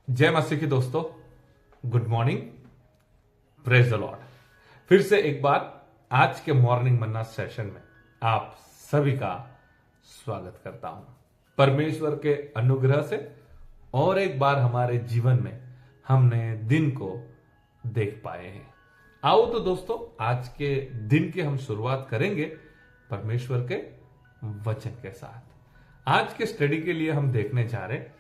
जय मसीह की दोस्तों, good morning, praise the Lord. फिर से एक बार आज के मॉर्निंग मन्ना सेशन में आप सभी का स्वागत करता हूं। परमेश्वर के अनुग्रह से और एक बार हमारे जीवन में हमने दिन को देख पाए हैं। आओ तो दोस्तों, आज के दिन की हम शुरुआत करेंगे परमेश्वर के वचन के साथ। आज के स्टडी के लिए हम देखने जा रहे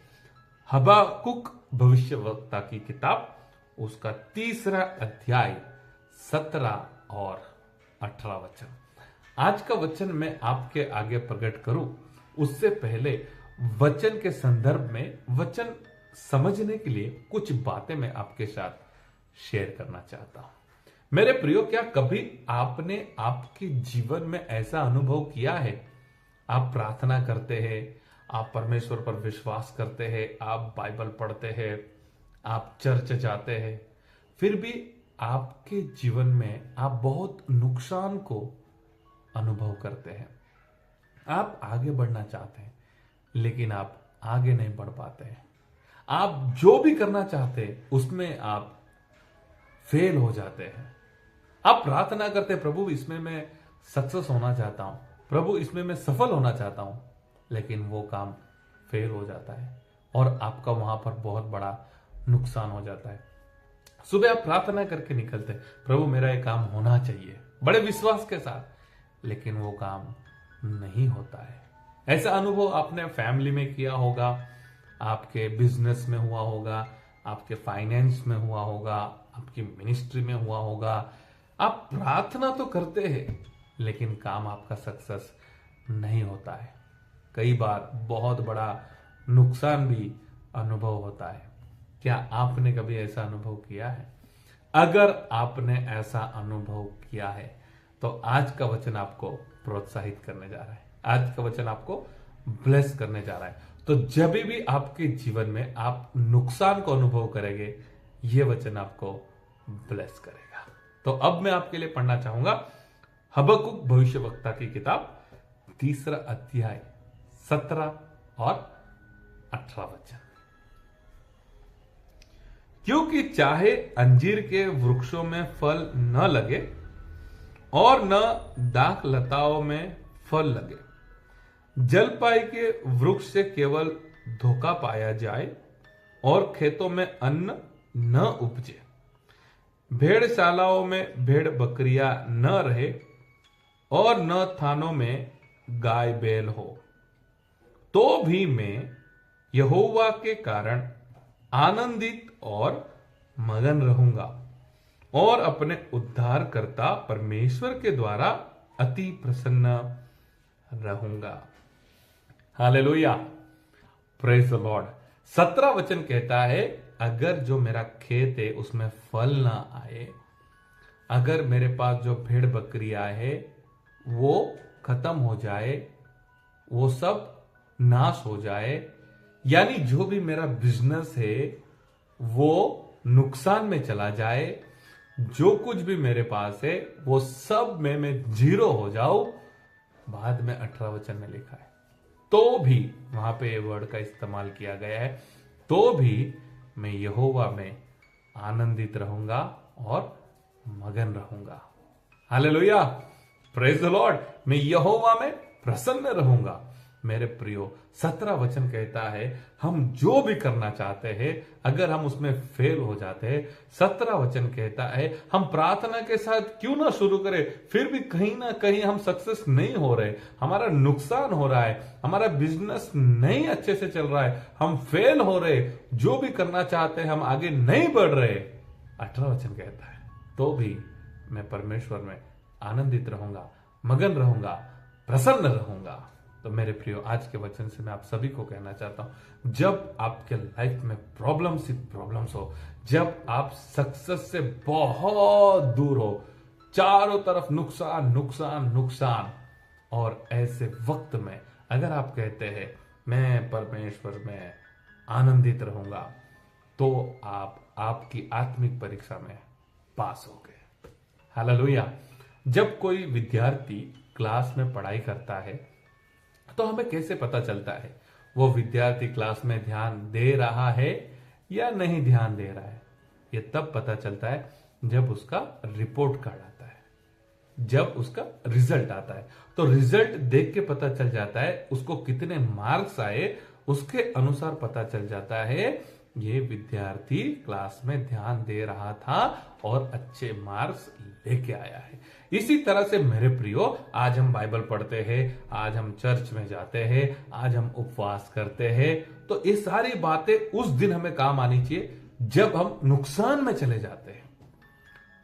हबाकुक भविष्यवक्ता की किताब, उसका 3रा अध्याय 17 और 18 वचन। आज का वचन मैं आपके आगे प्रकट करूं उससे पहले वचन के संदर्भ में वचन समझने के लिए कुछ बातें मैं आपके साथ शेयर करना चाहता हूं। मेरे प्रियो, क्या कभी आपने आपके जीवन में ऐसा अनुभव किया है? आप प्रार्थना करते हैं, आप परमेश्वर पर विश्वास करते हैं, आप बाइबल पढ़ते हैं, आप चर्च जाते हैं, फिर भी आपके जीवन में आप बहुत नुकसान को अनुभव करते हैं। आप आगे बढ़ना चाहते हैं लेकिन आप आगे नहीं बढ़ पाते हैं। आप जो भी करना चाहते हैं उसमें आप फेल हो जाते हैं। आप प्रार्थना करते हैं, प्रभु इसमें मैं सक्सेस होना चाहता हूं, प्रभु इसमें मैं सफल होना चाहता हूं, लेकिन वो काम फेल हो जाता है और आपका वहां पर बहुत बड़ा नुकसान हो जाता है। सुबह आप प्रार्थना करके निकलते हैं, प्रभु मेरा ये काम होना चाहिए, बड़े विश्वास के साथ, लेकिन वो काम नहीं होता है। ऐसा अनुभव आपने फैमिली में किया होगा, आपके बिजनेस में हुआ होगा, आपके फाइनेंस में हुआ होगा, आपकी मिनिस्ट्री में हुआ होगा। आप प्रार्थना तो करते हैं लेकिन काम आपका सक्सेस नहीं होता है। कई बार बहुत बड़ा नुकसान भी अनुभव होता है। क्या आपने कभी ऐसा अनुभव किया है? अगर आपने ऐसा अनुभव किया है तो आज का वचन आपको प्रोत्साहित करने जा रहा है, आज का वचन आपको ब्लेस करने जा रहा है। तो जब भी आपके जीवन में आप नुकसान को अनुभव करेंगे, यह वचन आपको ब्लेस करेगा। तो अब मैं आपके लिए पढ़ना चाहूंगा हबक्कुक भविष्यवक्ता की किताब, 3रा अध्याय 17 और 18 वचन। क्योंकि चाहे अंजीर के वृक्षों में फल न लगे और न दाख लताओं में फल लगे, जलपाई के वृक्ष से केवल धोखा पाया जाए और खेतों में अन्न न उपजे, भेड़शालाओं में भेड़ बकरियां न रहे और न थानों में गाय बैल हो, तो भी मैं यहोवा के कारण आनंदित और मगन रहूंगा और अपने उद्धारकर्ता परमेश्वर के द्वारा अति प्रसन्न रहूंगा। Hallelujah, praise the Lord. 17 वचन कहता है, अगर जो मेरा खेत है उसमें फल ना आए, अगर मेरे पास जो भेड़ बकरियां है वो खत्म हो जाए, वो सब नाश हो जाए, यानी जो भी मेरा बिजनेस है वो नुकसान में चला जाए, जो कुछ भी मेरे पास है वो सब में मैं जीरो हो जाऊं। बाद में 18 वचन में लिखा है, तो भी, वहां पे ये वर्ड का इस्तेमाल किया गया है, तो भी मैं यहोवा में आनंदित रहूंगा और मगन रहूंगा। Hallelujah, praise the Lord. मैं यहोवा में प्रसन्न रहूंगा। मेरे प्रियो, 17 वचन कहता है, हम जो भी करना चाहते हैं अगर हम उसमें फेल हो जाते हैं, 17 वचन कहता है हम प्रार्थना के साथ क्यों ना शुरू करें, फिर भी कहीं ना कहीं हम सक्सेस नहीं हो रहे, हमारा नुकसान हो रहा है, हमारा बिजनेस नहीं अच्छे से चल रहा है, हम फेल हो रहे, जो भी करना चाहते हैं हम आगे नहीं बढ़ रहे। 18 वचन कहता है, तो भी मैं परमेश्वर में आनंदित रहूंगा, मगन रहूंगा, प्रसन्न रहूंगा। तो मेरे प्रियो, आज के वचन से मैं आप सभी को कहना चाहता हूं, जब आपके लाइफ में प्रॉब्लम्स ही प्रॉब्लम्स हो, जब आप सक्सेस से बहुत दूर हो, चारों तरफ नुकसान नुकसान नुकसान, और ऐसे वक्त में अगर आप कहते हैं मैं परमेश्वर में आनंदित रहूंगा, तो आप आपकी आत्मिक परीक्षा में पास हो गए। हालेलुया। जब कोई विद्यार्थी क्लास में पढ़ाई करता है तो हमें कैसे पता चलता है वो विद्यार्थी क्लास में ध्यान दे रहा है या नहीं ध्यान दे रहा है, ये तब पता चलता है जब उसका रिपोर्ट कार्ड आता है, जब उसका रिजल्ट आता है। तो रिजल्ट देख के पता चल जाता है उसको कितने मार्क्स आए, उसके अनुसार पता चल जाता है ये विद्यार्थी क्लास में ध्यान दे रहा था और अच्छे मार्क्स लेके आया है। इसी तरह से मेरे प्रियो, आज हम बाइबल पढ़ते हैं, आज हम चर्च में जाते हैं, आज हम उपवास करते हैं, तो ये सारी बातें उस दिन हमें काम आनी चाहिए जब हम नुकसान में चले जाते हैं,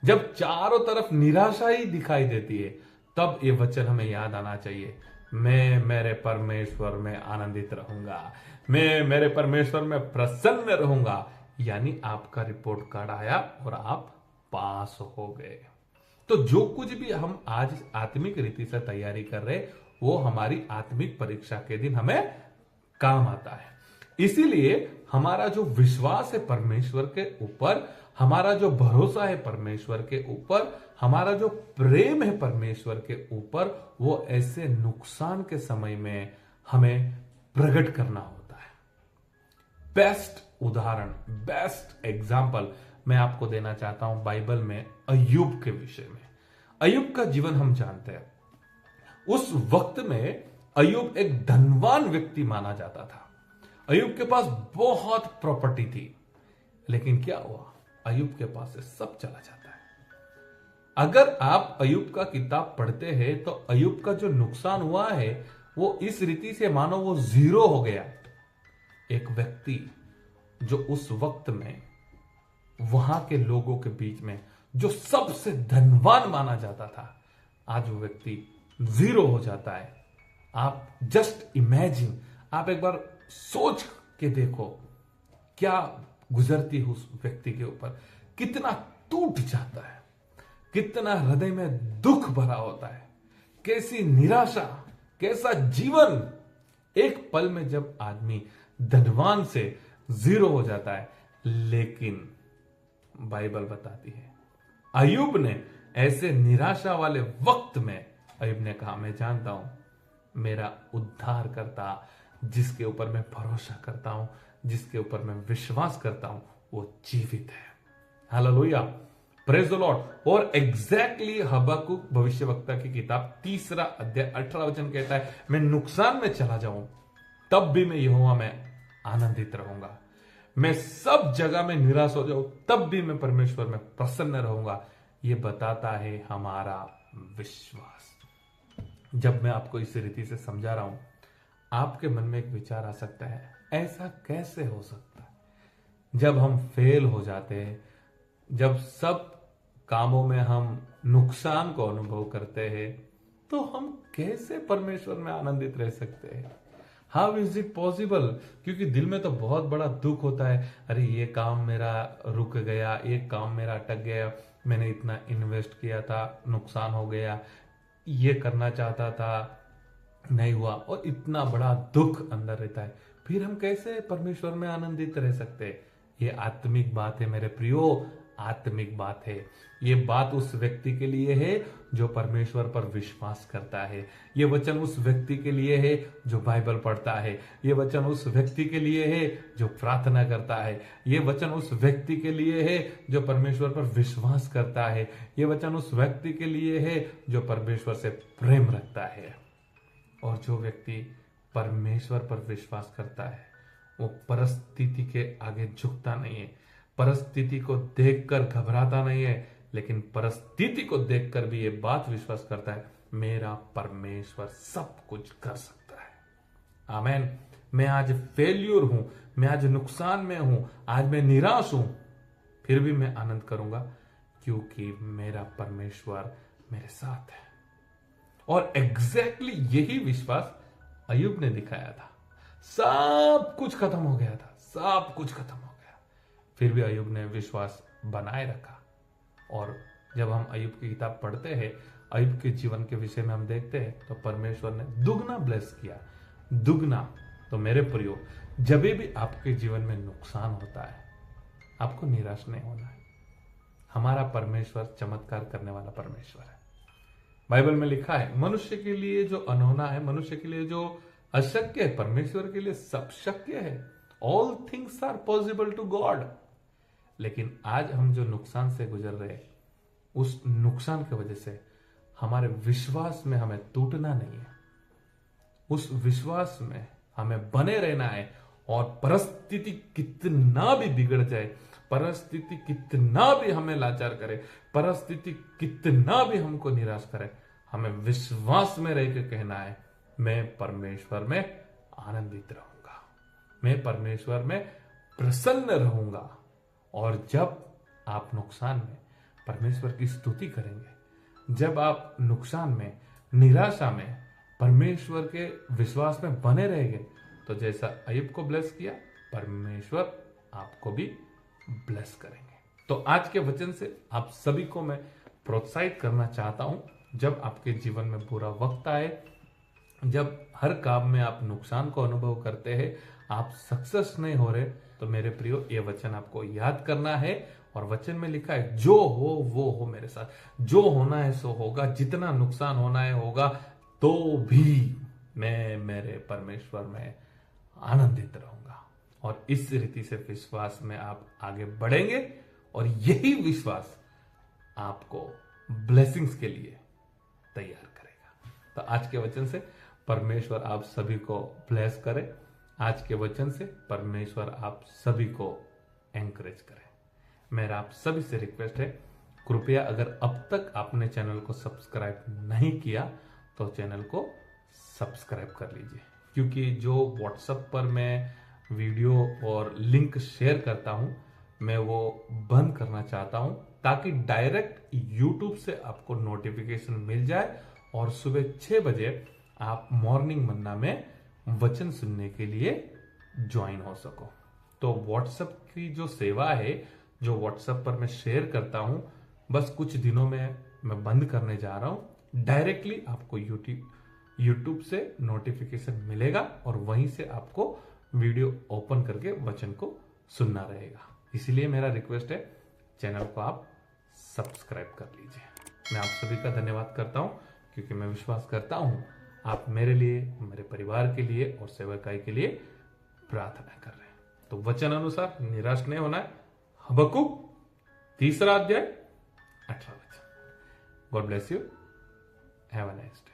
जब चारों तरफ निराशा ही दिखाई देती है, तब ये वचन हमें याद आना चाहिए, मैं मेरे परमेश्वर में आनंदित रहूंगा, मैं मेरे परमेश्वर में प्रसन्न रहूंगा। यानी आपका रिपोर्ट कार्ड आया और आप पास हो गए। तो जो कुछ भी हम आज आत्मिक रीति से तैयारी कर रहे, वो हमारी आत्मिक परीक्षा के दिन हमें काम आता है। इसीलिए हमारा जो विश्वास है परमेश्वर के ऊपर, हमारा जो भरोसा है परमेश्वर के ऊपर, हमारा जो प्रेम है परमेश्वर के ऊपर, वो ऐसे नुकसान के समय में हमें प्रकट करना होता है। बेस्ट उदाहरण, बेस्ट एग्जाम्पल मैं आपको देना चाहता हूं बाइबल में अय्यूब के विषय में। अय्यूब का जीवन हम जानते हैं। उस वक्त में अय्यूब एक धनवान व्यक्ति माना जाता था। अय्यूब के पास बहुत प्रॉपर्टी थी, लेकिन क्या हुआ, अय्यूब के पास से सब चला जाता है। अगर आप अय्यूब का किताब पढ़ते हैं तो अय्यूब का जो नुकसान हुआ है वो इस रीति से मानो वो जीरो हो गया। एक व्यक्ति जो उस वक्त में वहां के लोगों के बीच में जो सबसे धनवान माना जाता था, आज वो व्यक्ति जीरो हो जाता है। आप जस्ट इमेजिन, आप एक बार सोच के देखो क्या गुजरती है उस व्यक्ति के ऊपर, कितना टूट जाता है, कितना हृदय में दुख भरा होता है, कैसी निराशा, कैसा जीवन। एक पल में जब आदमी धनवान से जीरो हो जाता है। लेकिन बाइबल बताती है अय्यूब ने ऐसे निराशा वाले वक्त में अय्यूब ने कहा, मैं जानता हूं मेरा उद्धार करता, जिसके ऊपर मैं भरोसा करता हूं, जिसके ऊपर मैं विश्वास करता हूं, वो जीवित है। Hallelujah, praise the Lord. और एग्जैक्टली हबक्कुक भविष्यवक्ता की किताब 3 अध्याय 18 वचन कहता है, मैं नुकसान में चला जाऊं तब भी मैं यहोवा में आनंदित रहूंगा, मैं सब जगह में निराश हो जाऊं तब भी मैं परमेश्वर में प्रसन्न रहूंगा। यह बताता है हमारा विश्वास। जब मैं आपको इस रीति से समझा रहा हूं, आपके मन में एक विचार आ सकता है, ऐसा कैसे हो सकता है? जब हम फेल हो जाते हैं, जब सब कामों में हम नुकसान को अनुभव करते हैं, तो हम कैसे परमेश्वर में आनंदित रह सकते हैं? How is it possible? क्योंकि दिल में तो बहुत बड़ा दुख होता है, अरे ये काम मेरा रुक गया, ये काम मेरा अटक गया, मैंने इतना इन्वेस्ट किया था, नुकसान हो गया, ये करना चाहता था, नहीं हुआ, और इतना बड़ा दुख अंदर रहता है। फिर हम कैसे परमेश्वर में आनंदित रह सकते हैं? ये आत्मिक बात है मेरे प्रियो, आत्मिक बात है। ये बात उस व्यक्ति के लिए है जो परमेश्वर पर विश्वास करता है। ये वचन उस व्यक्ति के लिए है जो बाइबल पढ़ता है। ये वचन उस व्यक्ति के लिए है जो प्रार्थना करता है। ये वचन उस व्यक्ति के लिए है जो परमेश्वर पर विश्वास करता है। ये वचन उस व्यक्ति के लिए है जो परमेश्वर से प्रेम रखता है। और जो व्यक्ति परमेश्वर पर विश्वास करता है, वो परिस्थिति के आगे झुकता नहीं है, परिस्थिति को देखकर घबराता नहीं है, लेकिन परिस्थिति को देखकर भी ये बात विश्वास करता है, मेरा परमेश्वर सब कुछ कर सकता है। आमेन। मैं आज फेल्यूर हूं, मैं आज नुकसान में हूं, आज मैं निराश हूं, फिर भी मैं आनंद करूंगा क्योंकि मेरा परमेश्वर मेरे साथ है। और एग्जैक्टली यही विश्वास अय्यूब ने दिखाया था। सब कुछ खत्म हो गया था, सब कुछ खत्म हो गया, फिर भी अय्यूब ने विश्वास बनाए रखा। और जब हम अय्यूब की किताब पढ़ते हैं, अय्यूब के जीवन के विषय में हम देखते हैं, तो परमेश्वर ने दुगना ब्लेस किया, दुगना। तो मेरे प्रियो, जब भी आपके जीवन में नुकसान होता है, आपको निराश नहीं होना है। हमारा परमेश्वर चमत्कार करने वाला परमेश्वर है। बाइबल में लिखा है, मनुष्य के लिए जो अनहोना है, मनुष्य के लिए जो अशक्य है, परमेश्वर के लिए सब शक्य है। All things are possible to God. लेकिन आज हम जो नुकसान से गुजर रहे हैं, उस नुकसान की वजह से हमारे विश्वास में हमें टूटना नहीं है, उस विश्वास में हमें बने रहना है। और परिस्थिति कितना भी बिगड़ जाए, परिस्थिति कितना भी हमें लाचार करे, परिस्थिति कितना भी हमको निराश करे, हमें विश्वास में रह के कहना है, मैं परमेश्वर में आनंदित रहूंगा, मैं परमेश्वर में प्रसन्न रहूंगा। और जब आप नुकसान में परमेश्वर की स्तुति करेंगे, जब आप नुकसान में, निराशा में परमेश्वर के विश्वास में बने रहेंगे, तो जैसा अय्यूब को ब्लेस किया, परमेश्वर आपको भी ब्लेस करेंगे। तो आज के वचन से आप सभी को मैं प्रोत्साहित करना चाहता हूं, जब आपके जीवन में बुरा वक्त आए, जब हर काम में आप नुकसान को अनुभव करते हैं, आप सक्सेस नहीं हो रहे, तो मेरे प्रियो ये वचन आपको याद करना है। और वचन में लिखा है, जो हो वो हो मेरे साथ, जो होना है सो होगा, जितना नुकसान होना है होगा, तो भी मैं मेरे परमेश्वर में आनंदित रहूंगा। और इस रीति से विश्वास में आप आगे बढ़ेंगे, और यही विश्वास आपको ब्लेसिंग्स के लिए तैयार करेगा। तो आज के वचन से परमेश्वर आप सभी को ब्लेस करे, आज के वचन से परमेश्वर आप सभी को एंकरेज करे। मेरा आप सभी से रिक्वेस्ट है, कृपया अगर अब तक आपने चैनल को सब्सक्राइब नहीं किया तो चैनल को सब्सक्राइब कर लीजिए, क्योंकि जो व्हाट्सएप पर मैं वीडियो और लिंक शेयर करता हूं, मैं वो बंद करना चाहता हूं, ताकि डायरेक्ट यूट्यूब से आपको नोटिफिकेशन मिल जाए और सुबह 6 बजे आप मॉर्निंग मन्ना में वचन सुनने के लिए ज्वाइन हो सको। तो व्हाट्सएप की जो सेवा है, जो व्हाट्सएप पर मैं शेयर करता हूं, बस कुछ दिनों में मैं बंद करने जा रहा हूं। डायरेक्टली आपको यूट्यूब से नोटिफिकेशन मिलेगा और वहीं से आपको वीडियो ओपन करके वचन को सुनना रहेगा। इसलिए मेरा रिक्वेस्ट है, चैनल को आप सब्सक्राइब कर लीजिए। मैं आप सभी का धन्यवाद करता हूं, क्योंकि मैं विश्वास करता हूं आप मेरे लिए, मेरे परिवार के लिए और सेवकाई के लिए प्रार्थना कर रहे हैं। तो वचन अनुसार निराश नहीं होना है। हबक्कुक 3 अध्याय 18 वचन। God bless you, have a nice day.